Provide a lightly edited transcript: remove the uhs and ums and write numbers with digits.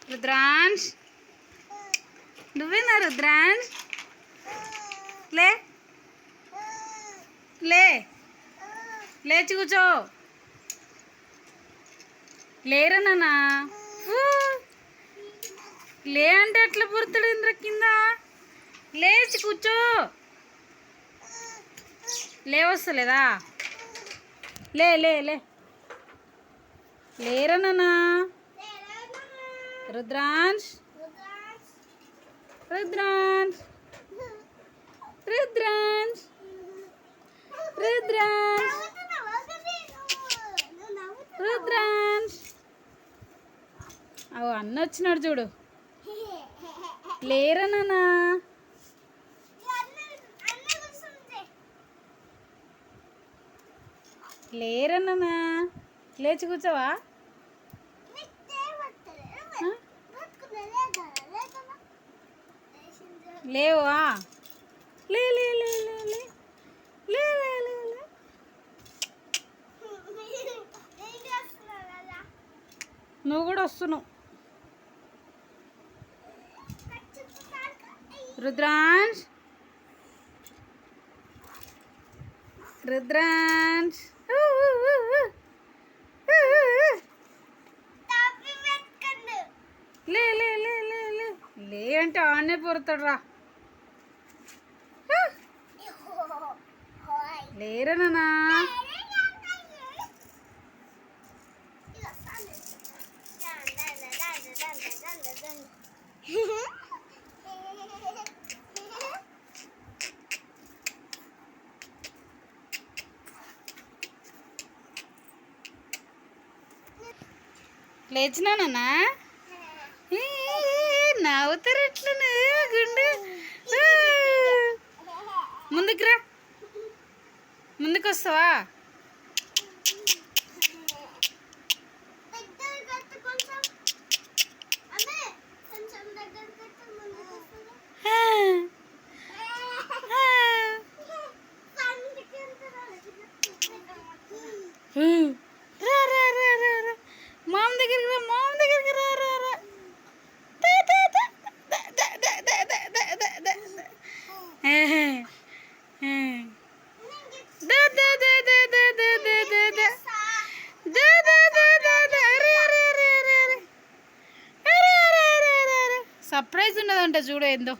రుద్రాంశ్ నువ్వేనా రుద్రాంశ్? లే లే లేచి కూర్చో. లేరా నాన్న? లే అంటే అట్లా పుడతాడు ఇంద్ర కింద. లేచి కూర్చో. లేవస్తలేదా? లే లే లే లేరా నాన్న? రుద్రాంశ్ రుద్రాంశ్ రుద్రాంశ్ రుద్రాంశ్ రుద్రాంశ్ అవు అన్న వచ్చినాడు చూడు. లేరా నాన్న? లేరా నాన్న? లేచి కూర్చోవా? లేవా? లే లే లే లే లే లే లే లే లే. నువ్వు కూడా వస్తున్నావు. రుద్రాంశ్ రుద్రాంశ్ లే లే లే లే లే లే అంటే ఆనే పొరుతాడు రా. లేరా నాన్న? లేచినానన్నా? నవ్వుతారు ఎట్లా గుండు. ముందుకు రా, ముందుకు వస్తావా? రా రా రా రా రా మామ దగ్గరికి రా, మామ దగ్గరికి రా రా రా. సర్ప్రైజ్ ఉన్నదంట చూడు ఏందో.